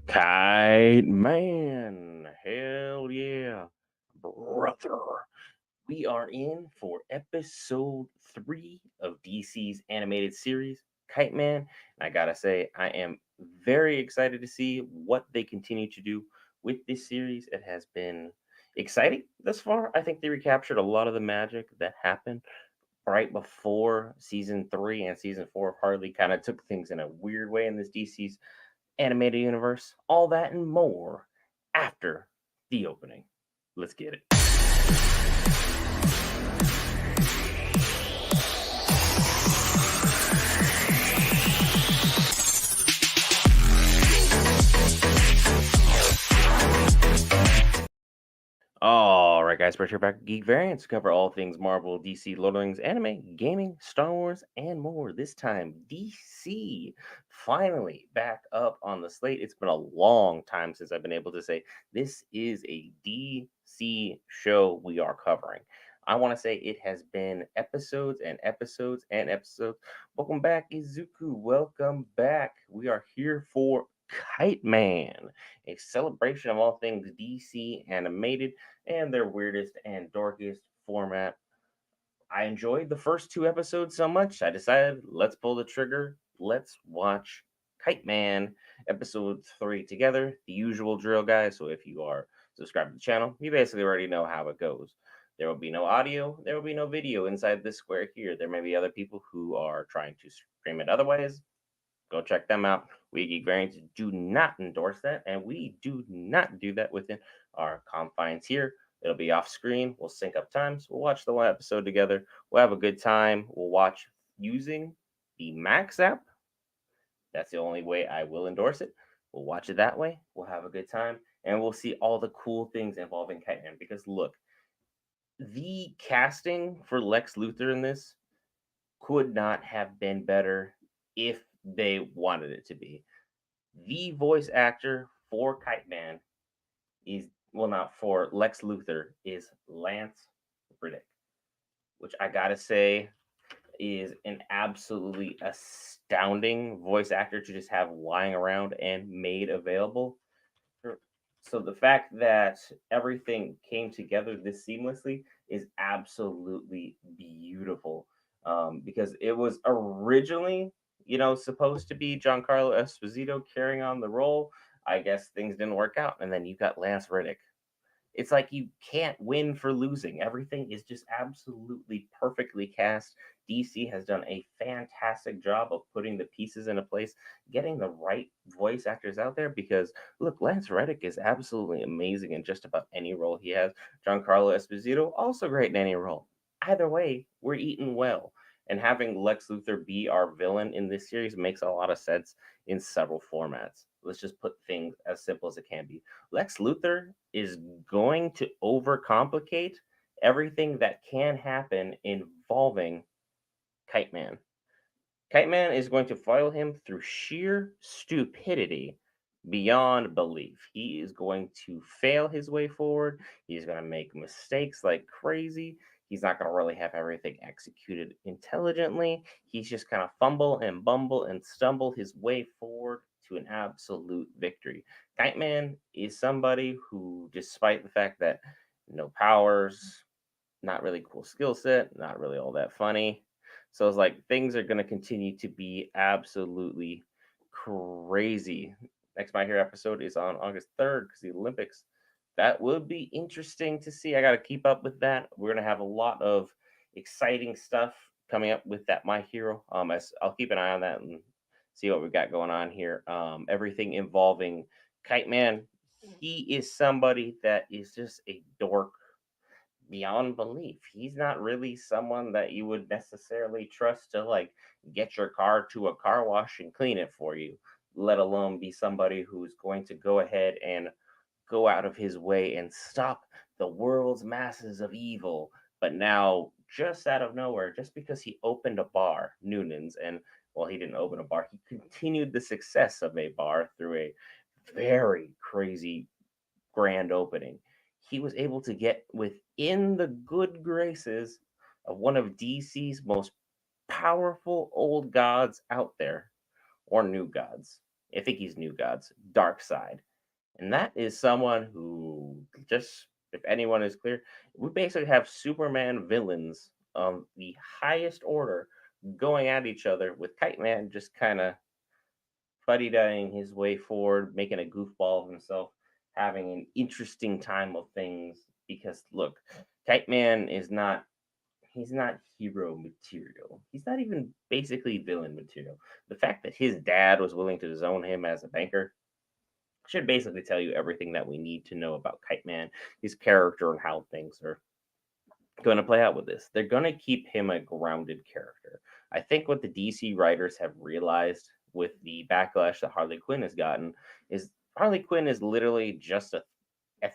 Kite Man, hell yeah, brother. We are in for episode 3 of DC's animated series, Kite Man. And I gotta say, I am very excited to see what they continue to do with this series. It has been exciting thus far. I think they recaptured a lot of the magic that happened right before season 3 and season 4 of Harley kind of took things in a weird way in this DC's animated universe, all that and more after the opening. Let's get it. All right, guys, we're here back with Geek Variants to cover all things Marvel, DC, Lord of the Rings, anime, gaming, Star Wars, and more. This time, DC finally back up on the slate. It's been a long time since I've been able to say this is a DC show we are covering. I want to say it has been episodes and episodes and episodes. Welcome back, Izuku. Welcome back. We are here for Kite Man, a celebration of all things DC animated and their weirdest and darkest format. I enjoyed the first 2 episodes so much, I decided let's pull the trigger. Let's watch Kite Man episode 3 together. The usual drill, guys. So if you are subscribed to the channel, you basically already know how it goes. There will be no audio, there will be no video inside this square here. There may be other people who are trying to stream it otherwise. Go check them out. We Geek Variants do not endorse that, and we do not do that within our confines here. It'll be off screen. We'll sync up times. We'll watch the one episode together. We'll have a good time. We'll watch using the Max app. That's the only way I will endorse it. We'll watch it that way. We'll have a good time, and we'll see all the cool things involving Kite Man. Because look, the casting for Lex Luthor in this could not have been better if they wanted it to be. The voice actor for Kite Man is, well, not for Lex Luthor, is Lance Reddick, which I gotta say is an absolutely astounding voice actor to just have lying around and made available. So the fact that everything came together this seamlessly is absolutely beautiful. Because it was originally, supposed to be Giancarlo Esposito carrying on the role. I guess things didn't work out, and then you got Lance Reddick. It's like you can't win for losing. Everything is just absolutely perfectly cast. DC has done a fantastic job of putting the pieces into place, getting the right voice actors out there. Because look, Lance Reddick is absolutely amazing in just about any role he has. Giancarlo Esposito also great in any role. Either way, we're eating well. And having Lex Luthor be our villain in this series makes a lot of sense in several formats. Let's just put things as simple as it can be. Lex Luthor is going to overcomplicate everything that can happen involving Kite Man. Kite Man is going to follow him through sheer stupidity beyond belief. He is going to fail his way forward. He's going to make mistakes like crazy. He's not going to really have everything executed intelligently. He's just going to fumble and bumble and stumble his way forward to an absolute victory. Kite Man is somebody who, despite the fact that no powers, not really cool skill set, not really all that funny. So it's like things are going to continue to be absolutely crazy. Next My Hero episode is on August 3rd because the Olympics. That would be interesting to see. I got to keep up with that. We're going to have a lot of exciting stuff coming up with that My Hero. I'll keep an eye on that and see what we've got going on here. Everything involving Kite Man. He is somebody that is just a dork beyond belief. He's not really someone that you would necessarily trust to like get your car to a car wash and clean it for you, let alone be somebody who's going to go ahead and go out of his way and stop the world's masses of evil. But now, just out of nowhere, just because he opened a bar, Noonan's, and well, he didn't open a bar, he continued the success of a bar through a very crazy grand opening. He was able to get within the good graces of one of DC's most powerful old gods out there, or new gods. I think he's New Gods, Dark Side. And that is someone who just, if anyone is clear, we basically have Superman villains of the highest order going at each other with Kite Man just kind of fuddy-duddying his way forward, making a goofball of himself, having an interesting time of things. Because look, Kite Man is not, he's not hero material. He's not even basically villain material. The fact that his dad was willing to disown him as a banker should basically tell you everything that we need to know about Kite Man, his character, and how things are going to play out with this. They're going to keep him a grounded character. I think what the DC writers have realized with the backlash that Harley Quinn has gotten is Harley Quinn is literally just a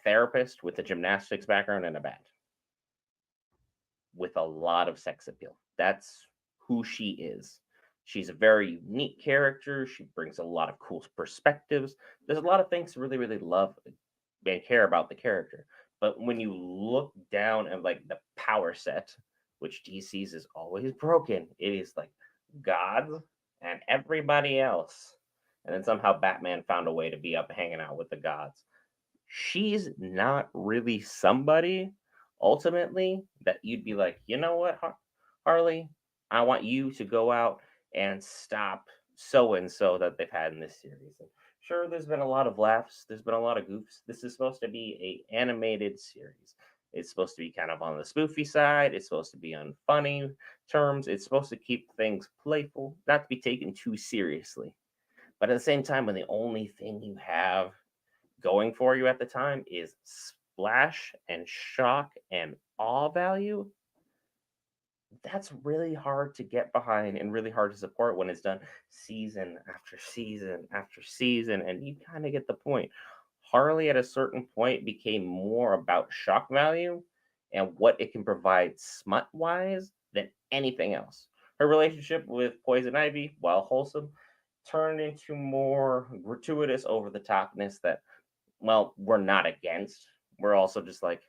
therapist with a gymnastics background and a bat with a lot of sex appeal. That's who she is. She's a very unique character. She brings a lot of cool perspectives. There's a lot of things to really, really love and care about the character. But when you look down at like the power set, which DC's is always broken, it is like gods and everybody else. And then somehow Batman found a way to be up hanging out with the gods. She's not really somebody ultimately that you'd be like, you know what, Harley, I want you to go out and stop so and so that they've had in this series. And sure, there's been a lot of laughs, there's been a lot of goofs. This is supposed to be a animated series. It's supposed to be kind of on the spoofy side. It's supposed to be on funny terms. It's supposed to keep things playful, not to be taken too seriously. But at the same time, when the only thing you have going for you at the time is splash and shock and awe value, that's really hard to get behind and really hard to support when it's done season after season after season. And you kind of get the point. Harley at a certain point became more about shock value and what it can provide smut wise than anything else. Her relationship with Poison Ivy, while wholesome, turned into more gratuitous over the topness that, well, we're not against. We're also just like,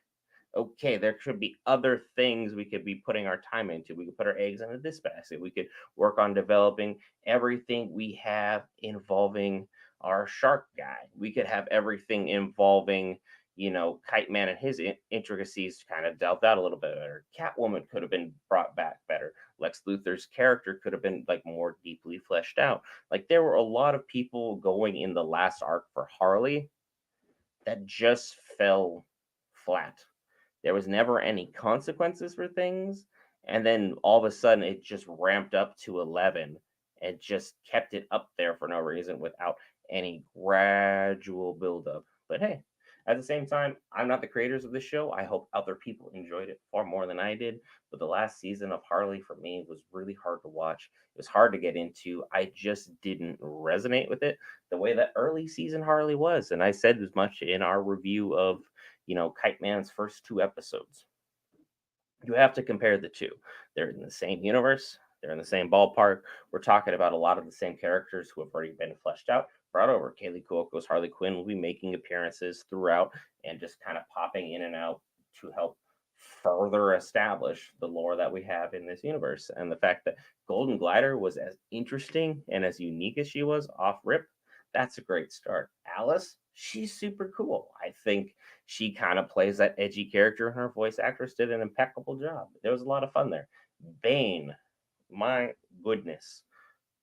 okay, there could be other things we could be putting our time into. We could put our eggs into this basket. We could work on developing everything we have involving our shark guy. We could have everything involving, Kite Man and his intricacies kind of delved out a little bit better. Catwoman could have been brought back better. Lex Luthor's character could have been like more deeply fleshed out. Like there were a lot of people going in the last arc for Harley that just fell flat. There was never any consequences for things. And then all of a sudden it just ramped up to 11 and just kept it up there for no reason without any gradual buildup. But hey, at the same time, I'm not the creators of this show. I hope other people enjoyed it far more than I did. But the last season of Harley for me was really hard to watch. It was hard to get into. I just didn't resonate with it the way that early season Harley was. And I said as much in our review of, Kite Man's first two episodes. You have to compare the two. They're in the same universe, they're in the same ballpark. We're talking about a lot of the same characters who have already been fleshed out, brought over. Kaylee Cuoco's Harley Quinn will be making appearances throughout and just kind of popping in and out to help further establish the lore that we have in this universe. And the fact that Golden Glider was as interesting and as unique as she was off rip, that's a great start. Alice, she's super cool. I think she kind of plays that edgy character, and her voice actress did an impeccable job. There was a lot of fun there. Bane, my goodness,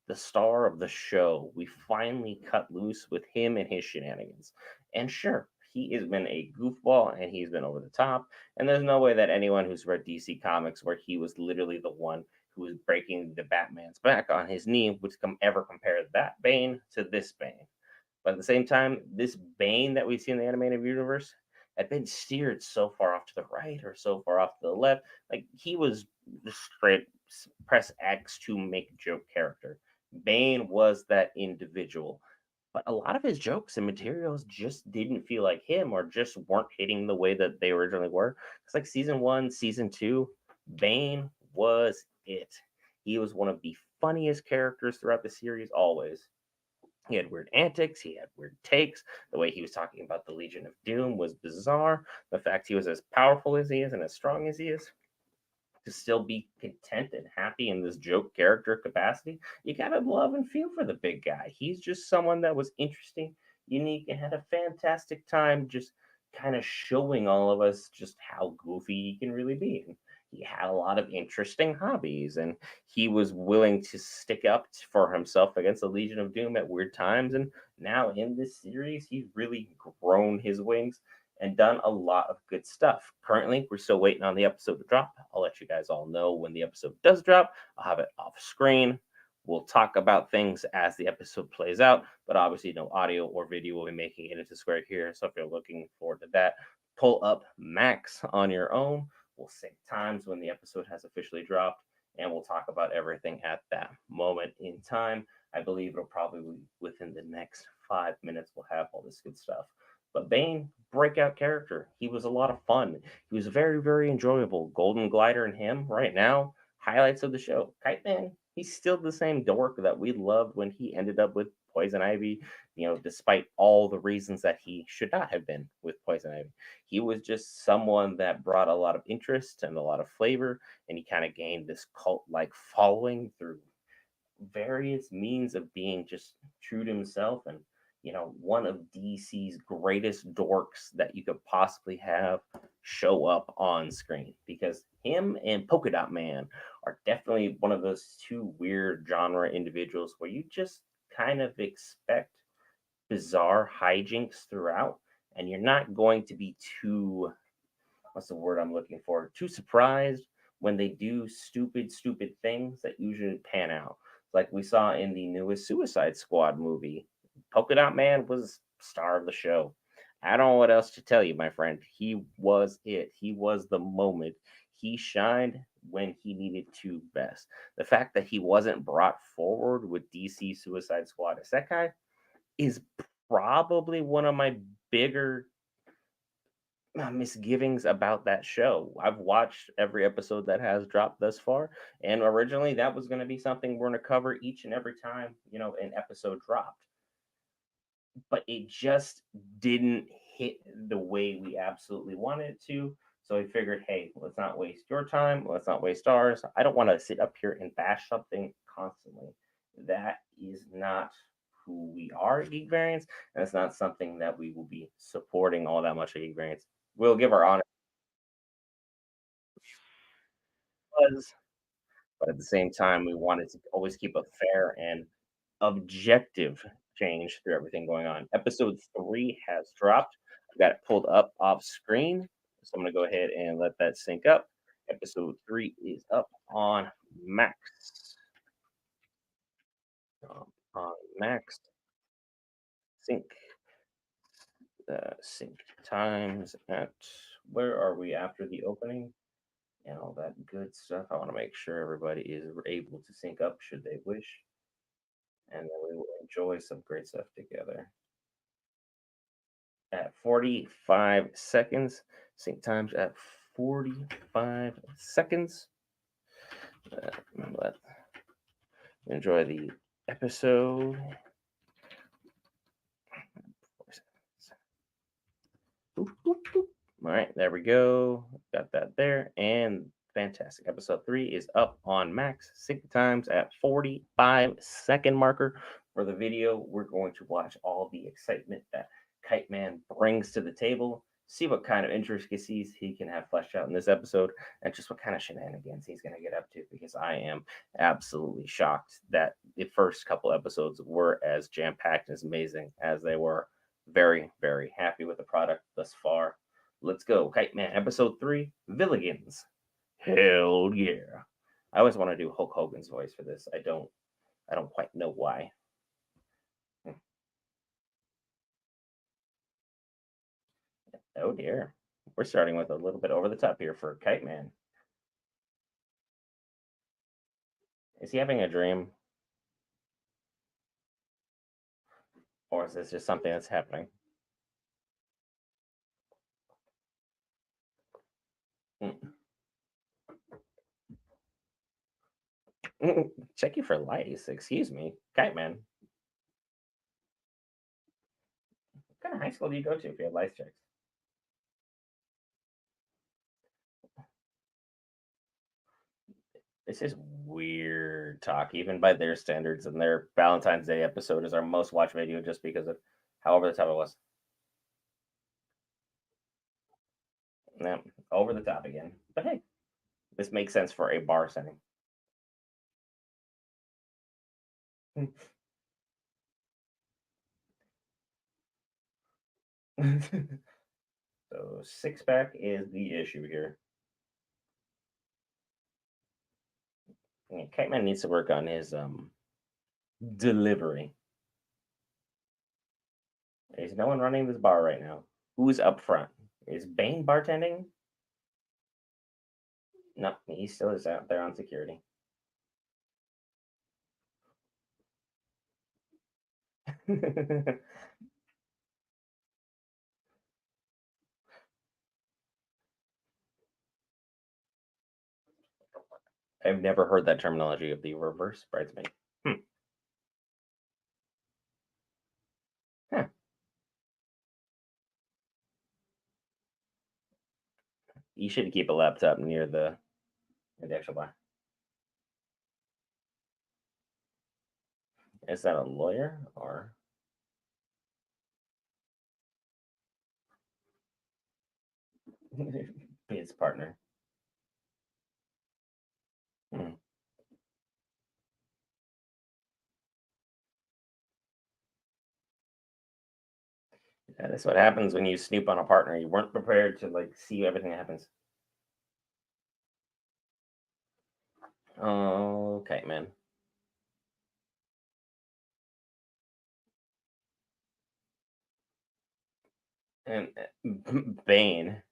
the star of the show. We finally cut loose with him and his shenanigans. And sure, he has been a goofball and he's been over the top. And there's no way that anyone who's read DC Comics, where he was literally the one who was breaking the Batman's back on his knee, would ever compare that Bane to this Bane. But at the same time, this Bane that we see in the animated universe had been steered so far off to the right or so far off to the left. Like he was the straight press X to make joke character. Bane was that individual. But a lot of his jokes and materials just didn't feel like him or just weren't hitting the way that they originally were. It's like season one, season two, Bane was it. He was one of the funniest characters throughout the series, always. He had weird antics, he had weird takes. The way he was talking about the Legion of Doom was bizarre. The fact he was as powerful as he is and as strong as he is, to still be content and happy in this joke character capacity, you gotta love and feel for the big guy. He's just someone that was interesting, unique, and had a fantastic time just kind of showing all of us just how goofy he can really be. And he had a lot of interesting hobbies, and he was willing to stick up for himself against the Legion of Doom at weird times. And now in this series, he's really grown his wings and done a lot of good stuff. Currently, we're still waiting on the episode to drop. I'll let you guys all know when the episode does drop. I'll have it off screen. We'll talk about things as the episode plays out, but obviously, no audio or video will be making it into Square here. So if you're looking forward to that, pull up Max on your own. We'll sync times when the episode has officially dropped, and we'll talk about everything at that moment in time. I believe it'll probably be within the next 5 minutes. We'll have all this good stuff. But Bane, breakout character. He was a lot of fun. He was very, very enjoyable. Golden Glider and him right now, highlights of the show. Kite Man, he's still the same dork that we loved when he ended up with Poison Ivy, despite all the reasons that he should not have been with Poison Ivy. He was just someone that brought a lot of interest and a lot of flavor, and he kind of gained this cult like following through various means of being just true to himself, and one of DC's greatest dorks that you could possibly have show up on screen, because him and Polka Dot Man are definitely one of those two weird genre individuals where you just kind of expect bizarre hijinks throughout, and you're not going to be too, what's the word I'm looking for? Too surprised when they do stupid things that usually pan out. Like we saw in the newest Suicide Squad movie. Polka Dot Man was star of the show. I don't know what else to tell you, my friend. He was it. He was the moment. He shined when he needed to best. The fact that he wasn't brought forward with DC Suicide Squad as that guy is probably one of my bigger misgivings about that show. I've watched every episode that has dropped thus far, and originally that was going to be something we're going to cover each and every time an episode dropped. But it just didn't hit the way we absolutely wanted it to. So we figured, hey, let's not waste your time. Let's not waste ours. I don't want to sit up here and bash something constantly. That is not who we are at Geek Variants, and it's not something that we will be supporting all that much at Geek Variants. We'll give our honor was, but at the same time, we wanted to always keep a fair and objective change through everything going on. Episode 3 has dropped. I've got it pulled up off screen. So I'm going to go ahead and let that sync up. Episode 3 is up on Max. On Max. Sync. Sync times at, where are we after the opening? And all that good stuff. I want to make sure everybody is able to sync up should they wish, and then we will enjoy some great stuff together. At 45 seconds, sync times at 45 seconds. Remember that. Enjoy the episode. Boop, boop, boop. All right, there we go. Got that there. And fantastic. Episode 3 is up on Max. Sync times at 45-second marker for the video. We're going to watch all the excitement that Kite Man brings to the table, see what kind of intricacies he can have fleshed out in this episode, and just what kind of shenanigans he's going to get up to, because I am absolutely shocked that the first couple episodes were as jam-packed and as amazing as they were. Very, very happy with the product thus far. Let's go. Kite Man, episode 3, Villigans. Hell yeah. I always want to do Hulk Hogan's voice for this. I don't quite know why. Oh dear. We're starting with a little bit over the top here for Kite Man. Is he having a dream? Or is this just something that's happening? Check you for lice. Excuse me. Kite Man. What kind of high school do you go to if you have lice checks? This is weird talk, even by their standards. And their Valentine's Day episode is our most watched video just because of how over the top it was. Yeah, over the top again. But hey, this makes sense for a bar setting. So six pack is the issue here. Yeah, Kite Man needs to work on his delivery. There's no one running this bar right now. Who's up front? Is Bane bartending? No, he still is out there on security. I've never heard that terminology of the reverse bridesmaid. Hmm. Huh. You should keep a laptop near the actual bar. Is that a lawyer or his partner? Hmm. Yeah, that's what happens when you snoop on a partner. You weren't prepared to like see everything that happens. Okay, man. And Bane,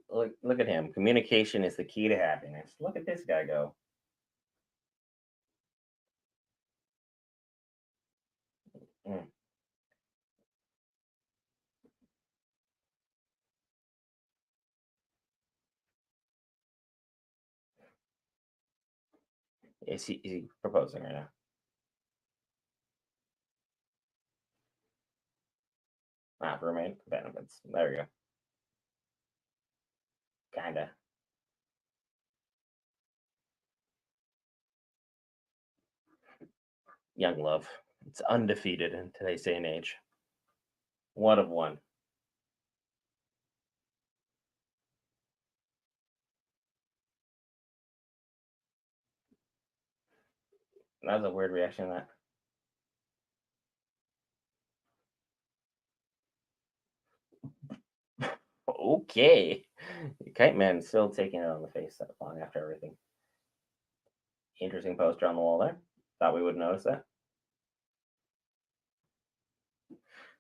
look at him. Communication is the key to happiness. Look at this guy go. Mm. Is he proposing right now? Ah, roommate benefits. There we go. Kinda. Young love. It's undefeated in today's day and age. One of one. That was a weird reaction to that. Okay. Kite Man still taking it on the face that long after everything. Interesting poster on the wall there. Thought we would notice that.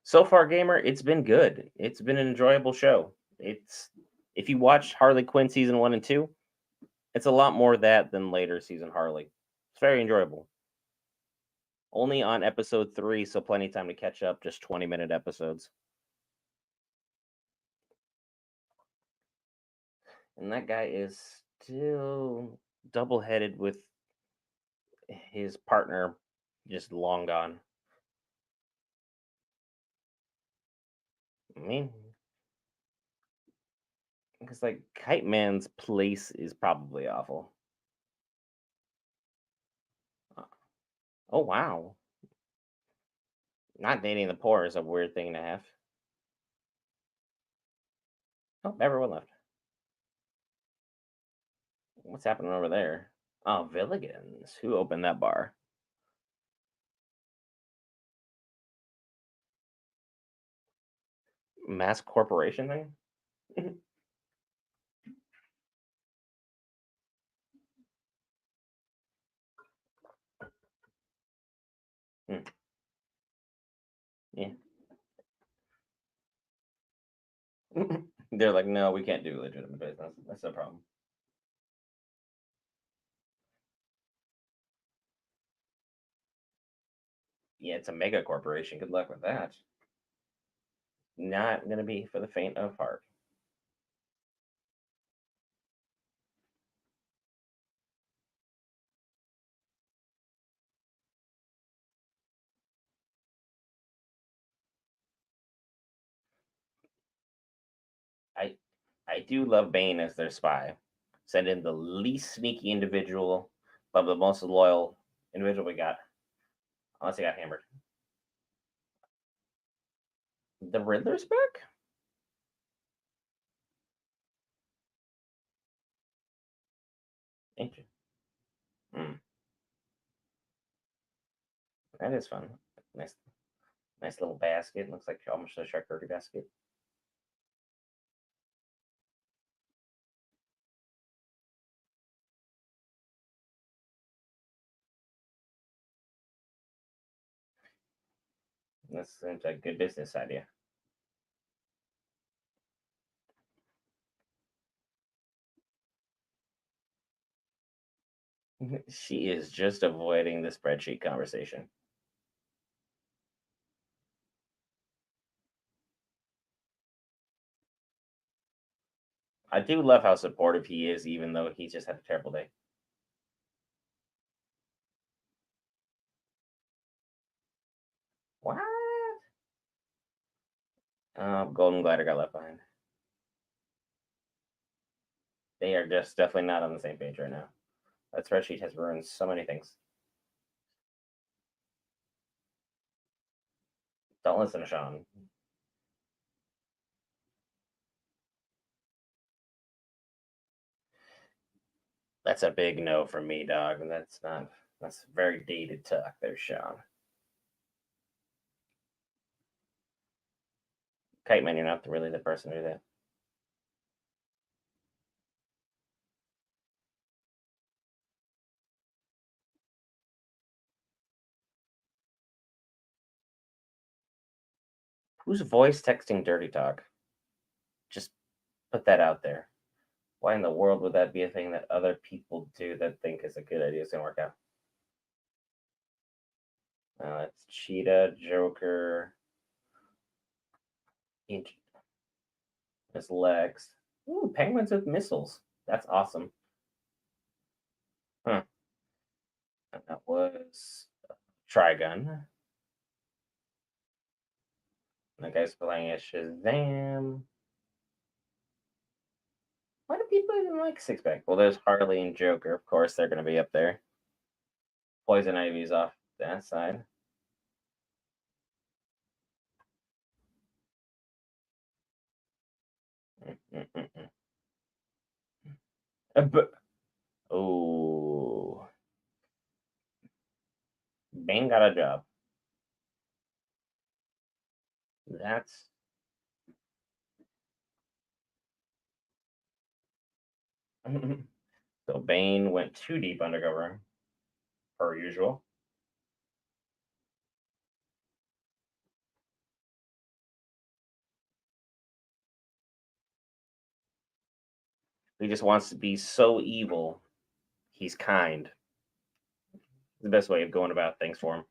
So far, gamer, it's been good. It's been an enjoyable show. It's if you watched Harley Quinn season 1 and 2, it's a lot more of that than later season Harley. It's very enjoyable. Only on episode 3, so plenty of time to catch up. Just 20-minute episodes. And that guy is still double headed with his partner just long gone. I mean, because like Kite Man's place is probably awful. Uh, Oh wow, not dating the poor is a weird thing to have. Oh, everyone left. What's happening over there? Oh, Villigans. Who opened that bar? Mass corporation thing? Hmm, yeah. They're like, no, we can't do legitimate business. That's the problem. Yeah, it's a mega corporation. Good luck with that. Not gonna be for the faint of heart. I I do love Bane as their spy. Send in the least sneaky individual But the most loyal individual we got, unless he got hammered. The Riddler's back? Interesting. Hmm. That is fun. Nice, nice little basket. Looks like almost a charcuterie basket. This seems like a good business idea. She is just avoiding the spreadsheet conversation. I do love how supportive he is, even though he just had a terrible day. What? Golden Glider got left behind. They are just definitely not on the same page right now. That spreadsheet has ruined so many things. Don't listen to Sean. That's a big no for me, dog. And that's very dated talk there, Sean. Kite Man, you're not really the person to do that. Who's voice texting dirty talk? Just put that out there. Why in the world would that be a thing that other people do that think is a good idea? It's gonna work out. It's Cheetah, Joker, Miss Lex. Ooh, penguins with missiles. That's awesome. Huh. And that was Trigun. That guy's playing as Shazam. Why do people even like Six Pack? Well, there's Harley and Joker. Of course, they're going to be up there. Poison Ivy's off that side. Mm-mm-mm. Oh, Bane got a job. That's so Bane went too deep undercover, per usual. He just wants to be so evil. He's kind. The best way of going about things for him.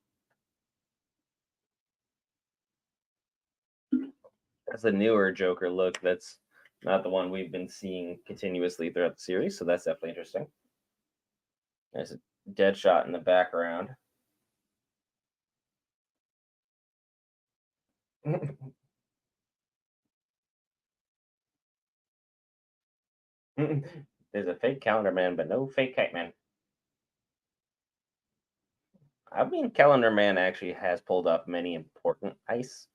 That's a newer Joker look. That's not the one we've been seeing continuously throughout the series, so that's definitely interesting. There's a dead shot in the background. There's a fake Calendar Man, but no fake Kite Man. I mean, Calendar Man actually has pulled off many important heists.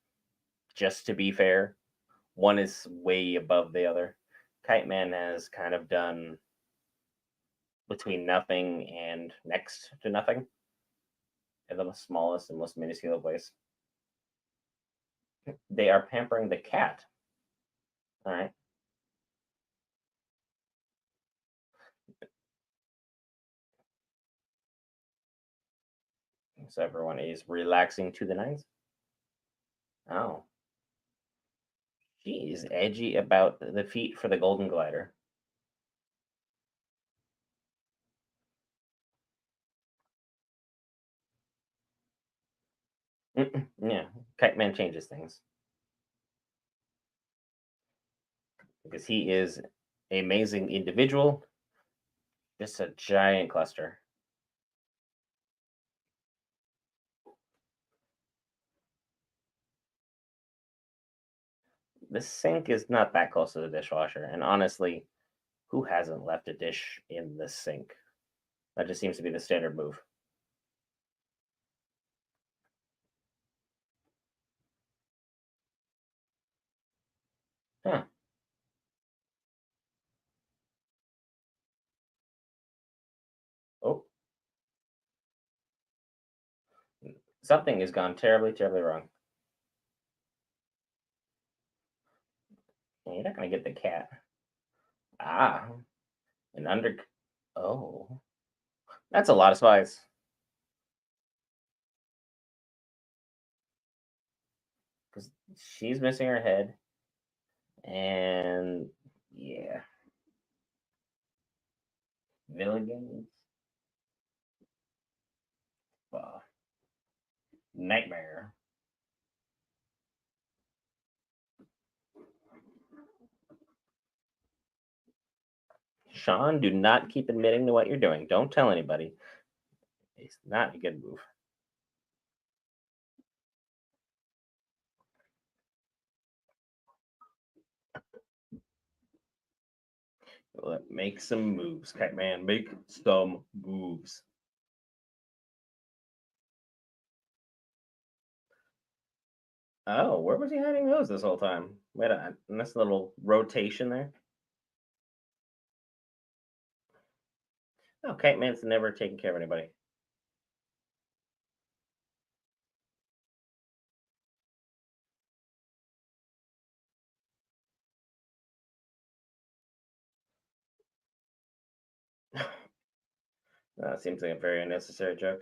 Just to be fair, one is way above the other. Kite Man has kind of done between nothing and next to nothing in the smallest and most minuscule place. They are pampering the cat. All right. So everyone is relaxing to the nines. Oh, she is edgy about the feet for the golden glider. Yeah, Kite Man changes things because he is an amazing individual. Just a giant cluster. The sink is not that close to the dishwasher, and honestly, who hasn't left a dish in the sink? That just seems to be the standard move. Huh. Oh, something has gone terribly, terribly wrong. You're not gonna get the cat. Ah, an under. Oh, that's a lot of spies. Because she's missing her head, and yeah, villains, uh, nightmare. Sean, do not keep admitting to what you're doing. Don't tell anybody. It's not a good move. Make some moves, Kite Man. Make some moves. Oh, where was he hiding those this whole time? Wait a nice little rotation there. Oh, Kite Man's never taken care of anybody. That seems like a very unnecessary joke.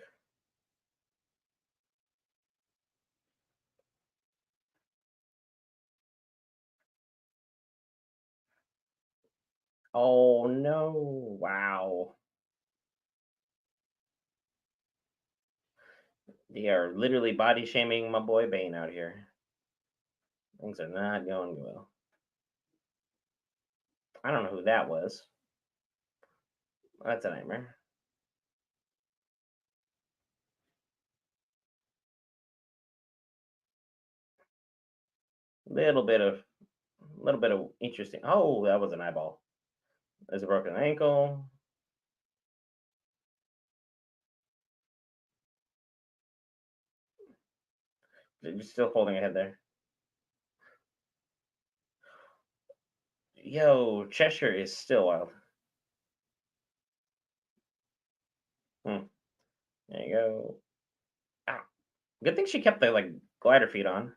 Oh no! Wow, they are literally body shaming my boy Bane out here. Things are not going well. I don't know who that was. That's a nightmare. Little bit of, little bit of interesting. Oh, that was an eyeball. There's a broken ankle. You're still holding a head there. Yo, Cheshire is still wild. Hmm. There you go. Ah, good thing she kept the like glider feet on.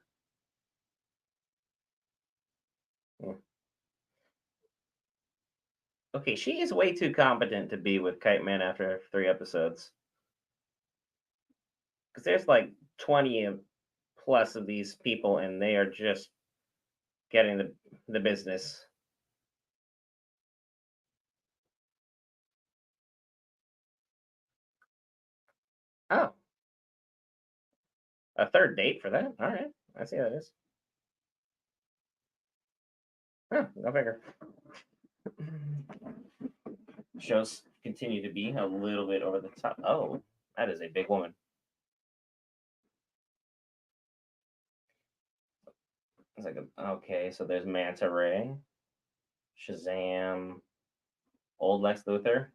Hmm. Okay, she is way too competent to be with Kite Man after 3 episodes. Because there's like 20 plus of these people, and they are just getting the business. Oh, a third date for that? All right, I see how it is. Huh, go figure. Shows continue to be a little bit over the top. Oh, that is a big woman. It's like okay, so there's Manta Ray, Shazam, old Lex Luthor,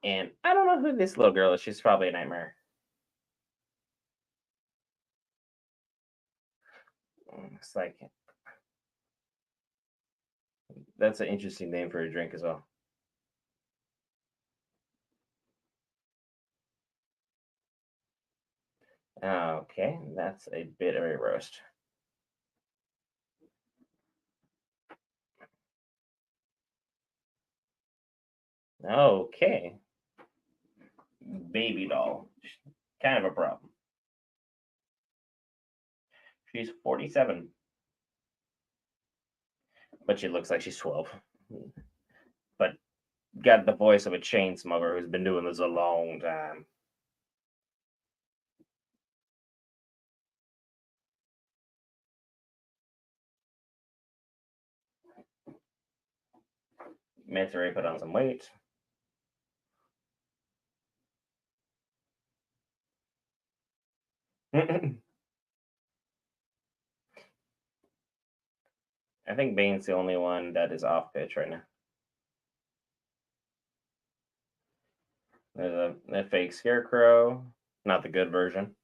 and I don't know who this little girl is. She's probably a nightmare. It's like that's an interesting name for a drink as well. Okay, that's a bit of a roast. Okay, baby doll, kind of a problem. She's 47, but she looks like she's 12. But got the voice of a chain smoker who's been doing this a long time. Manta Ray put on some weight. I think Bane's the only one that is off pitch right now. There's a fake scarecrow, not the good version.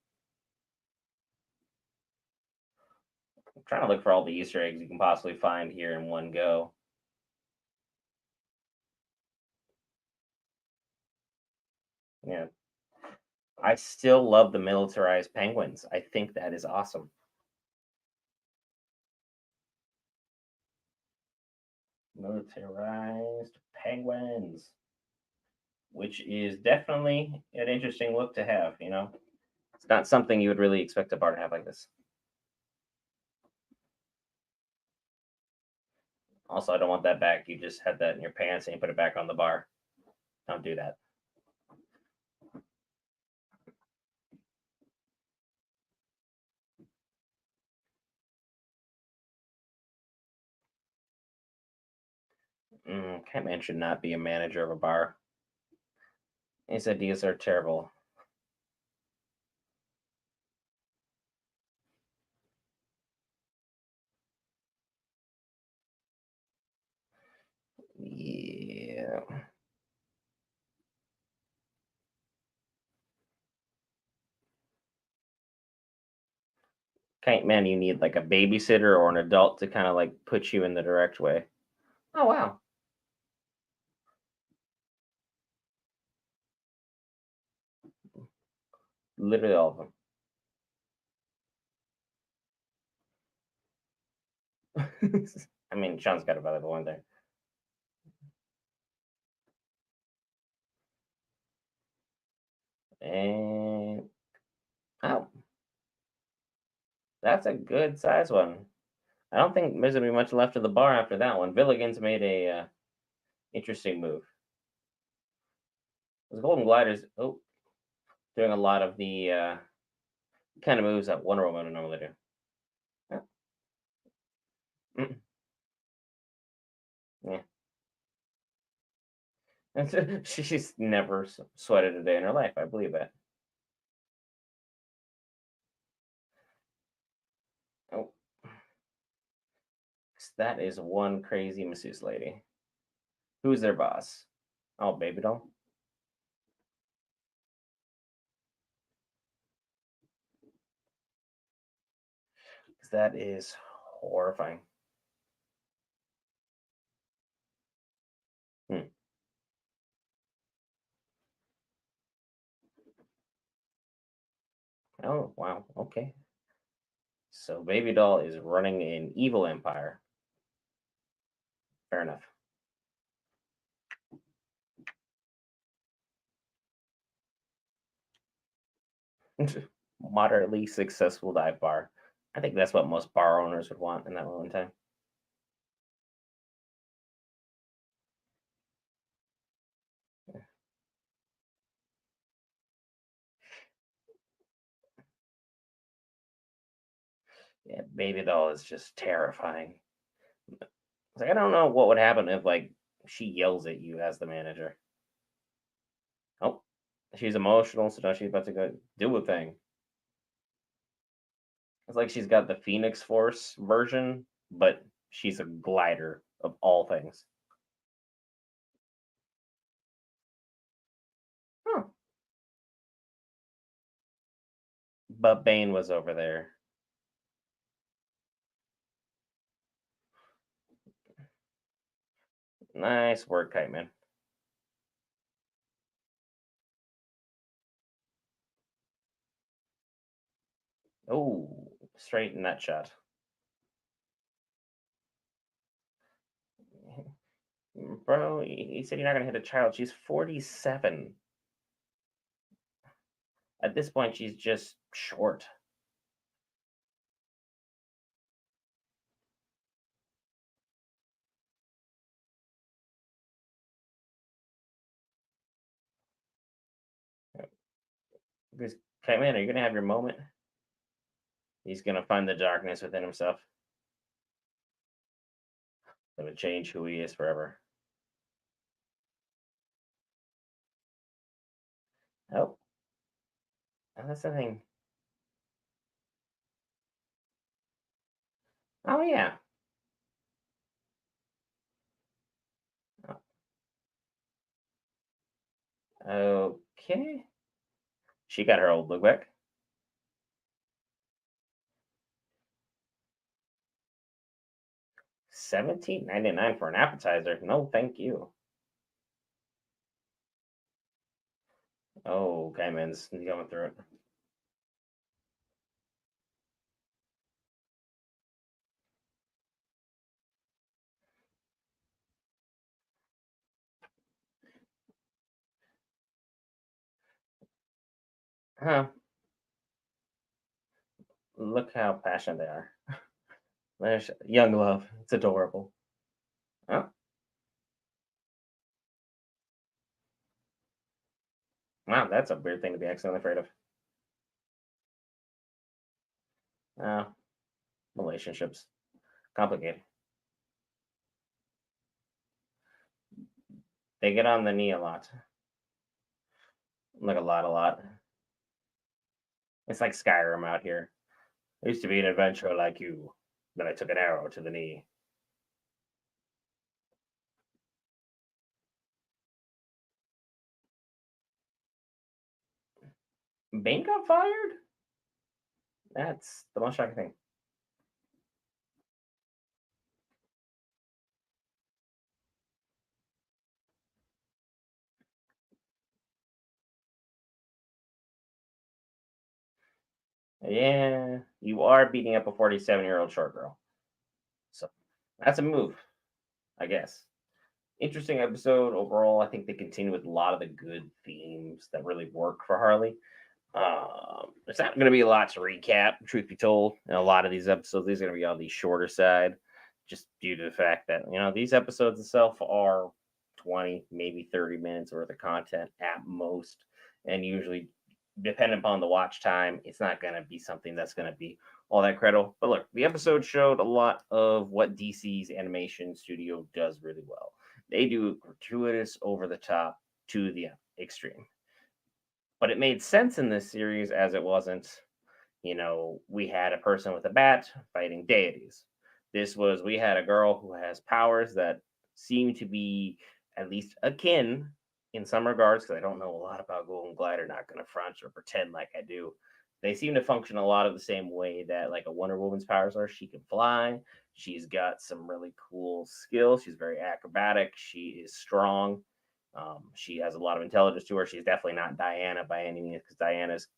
I'm trying to look for all the Easter eggs you can possibly find here in one go. Yeah, I still love the militarized penguins. I think that is awesome. Militarized penguins, which is definitely an interesting look to have. It's not something you would really expect a bar to have like this. Also, I don't want that back. You just had that in your pants and you put it back on the bar. Don't do that. Kite Man should not be a manager of a bar. His ideas are terrible. Yeah. Kite Man, you need like a babysitter or an adult to kind of like put you in the direct way. Oh wow. Literally all of them. I mean, Sean's got about the one there. And oh, that's a good size one. I don't think there's gonna be much left of the bar after that one. Villigans made a interesting move. Those golden gliders, doing a lot of the kind of moves that Wonder Woman would normally do. Yeah. Mm, yeah. And she's never sweated a day in her life. I believe that. Oh, that is one crazy masseuse lady. Who's their boss? Oh, baby doll. 'Cause that is horrifying. Hmm. Oh, wow. Okay. So baby doll is running an evil empire. Fair enough. Moderately successful dive bar. I think that's what most bar owners would want in that moment in time. Yeah, baby doll is just terrifying. It's like I don't know what would happen if like she yells at you as the manager. Oh, she's emotional, so now she's about to go do a thing. It's like she's got the Phoenix Force version, but she's a glider of all things. Huh. But Bane was over there. Nice work, Kite Man. Oh, straight nut shot. Bro, he said you're not gonna hit a child. She's 47. At this point, she's just short. Because Kite Man, are you gonna have your moment? He's gonna find the darkness within himself. Gonna change who he is forever. Oh, and that's the thing. Oh yeah. Oh, Okay. She got her old look back. 17.99 for an appetizer. No, thank you. Oh, Kite Man's going through it. Huh. Look how passionate they are. There's young love. It's adorable. Oh, wow, that's a weird thing to be accidentally afraid of. Oh, relationships. Complicated. They get on the knee a lot. Like a lot. It's like Skyrim out here. I used to be an adventurer like you. Then I took an arrow to the knee. Bane got fired? That's the most shocking thing. Yeah, you are beating up a 47-year-old short girl. So that's a move, I guess. Interesting episode overall. I think they continue with a lot of the good themes that really work for Harley. There's not going to be a lot to recap, truth be told. In a lot of these episodes, these are going to be on the shorter side, just due to the fact that these episodes itself are 20, maybe 30 minutes worth of content at most, and usually, depending upon the watch time, it's not going to be something that's going to be all that credible. But look, the episode showed a lot of what DC's animation studio does really well. They do gratuitous, over the top to the extreme, but it made sense in this series as it wasn't, we had a person with a bat fighting deities. This was, we had a girl who has powers that seem to be at least akin in some regards, because I don't know a lot about Golden Glider, not going to front or pretend like I do. They seem to function a lot of the same way that like a Wonder Woman's powers are. She can fly. She's got some really cool skills. She's very acrobatic. She is strong. She has a lot of intelligence to her. She's definitely not Diana by any means, because Diana's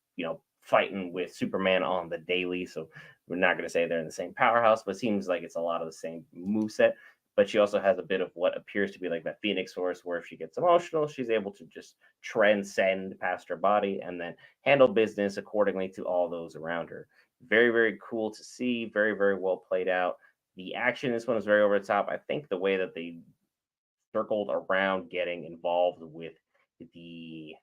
fighting with Superman on the daily. So we're not going to say they're in the same powerhouse, but it seems like it's a lot of the same move set. But she also has a bit of what appears to be like that Phoenix Force, where if she gets emotional, she's able to just transcend past her body and then handle business accordingly to all those around her. Very, very cool to see. Very, very well played out. The action in this one was very over the top. I think the way that they circled around getting involved with the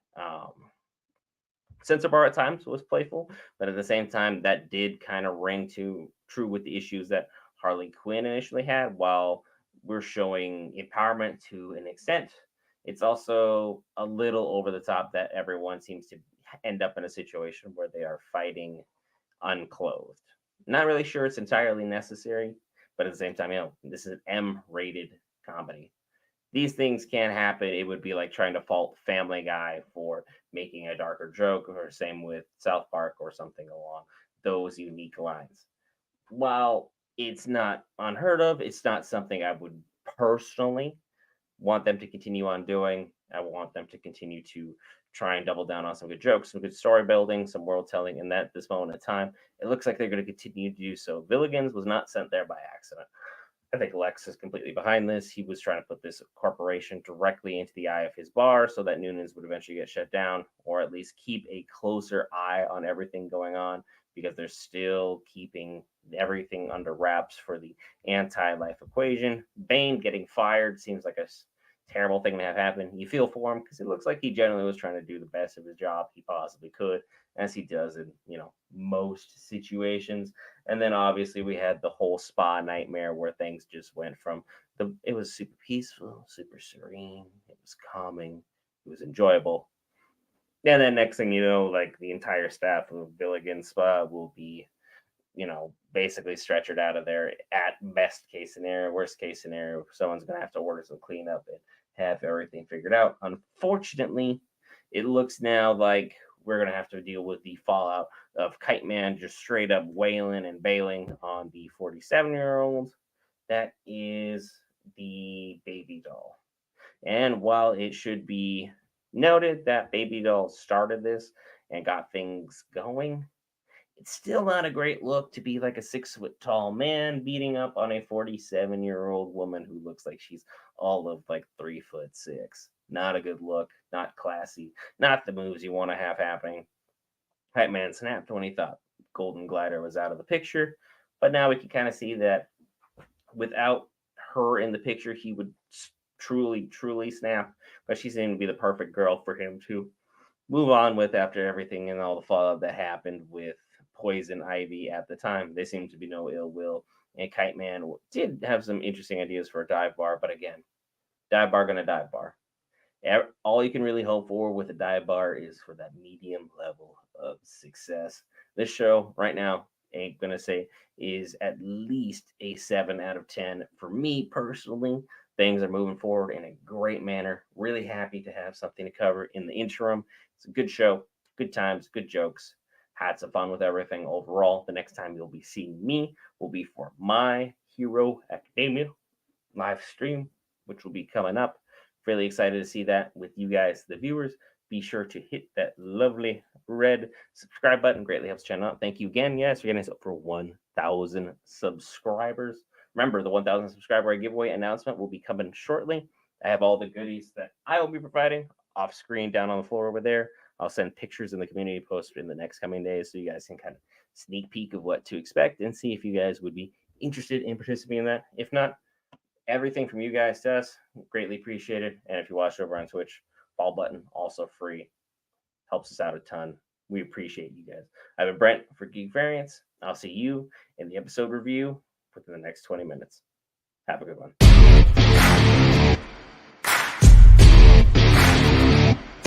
censor bar at times was playful, but at the same time, that did kind of ring to true with the issues that Harley Quinn initially had. While we're showing empowerment to an extent, it's also a little over the top that everyone seems to end up in a situation where they are fighting unclothed. Not really sure it's entirely necessary, but at the same time, this is an M-rated comedy. These things can happen. It would be like trying to fault Family Guy for making a darker joke, or same with South Park or something along those unique lines. While it's not unheard of, it's not something I would personally want them to continue on doing. I want them to continue to try and double down on some good jokes, some good story building, some world telling. And that this moment in time, it looks like they're going to continue to do so. Villigans was not sent there by accident. I think Lex is completely behind this. He was trying to put this corporation directly into the eye of his bar so that Noonan's would eventually get shut down, or at least keep a closer eye on everything going on, because they're still keeping everything under wraps for the anti-life equation. Bane getting fired seems like a terrible thing to have happen. You feel for him because it looks like he generally was trying to do the best of his job he possibly could, as he does in most situations. And then obviously we had the whole spa nightmare where things just went from it was super peaceful, super serene, it was calming, it was enjoyable. And then next thing you know, like the entire staff of Billigan Spa will be, basically stretchered out of there at best case scenario. Worst case scenario, someone's gonna have to order some cleanup and have everything figured out. Unfortunately, it looks now like we're going to have to deal with the fallout of Kite Man just straight up wailing and bailing on the 47-year-old. That is the baby doll. And while it should be noted that baby doll started this and got things going, it's still not a great look to be like a 6 foot tall man beating up on a 47-year-old woman who looks like she's all of like 3'6". Not a good look, not classy, not the moves you want to have happening. Hype Man snapped when he thought Golden Glider was out of the picture, but now we can kind of see that without her in the picture, he would truly, truly snap. But she seemed to be the perfect girl for him to move on with after everything and all the fallout that happened with Poison Ivy at the time. There seemed to be no ill will. And Kite Man did have some interesting ideas for a dive bar, but again, dive bar gonna dive bar. All you can really hope for with a dive bar is for that medium level of success. This show right now, ain't gonna say, is at least a 7 out of 10 for me personally. Things are moving forward in a great manner. Really happy to have something to cover in the interim. It's a good show, good times, good jokes. Had some fun with everything overall. The next time you'll be seeing me will be for My Hero Academia live stream, which will be coming up. Really excited to see that with you guys, the viewers. Be sure to hit that lovely red subscribe button. Greatly helps the channel out. Thank you again. Yes, we're getting us up for 1,000 subscribers. Remember, the 1,000 subscriber giveaway announcement will be coming shortly. I have all the goodies that I will be providing off screen down on the floor over there. I'll send pictures in the community post in the next coming days so you guys can kind of sneak peek of what to expect and see if you guys would be interested in participating in that. If not, everything from you guys to us, greatly appreciated. And if you watch over on Twitch, follow button, also free. Helps us out a ton. We appreciate you guys. I've been Brent for Geek Variants. I'll see you in the episode review within the next 20 minutes. Have a good one.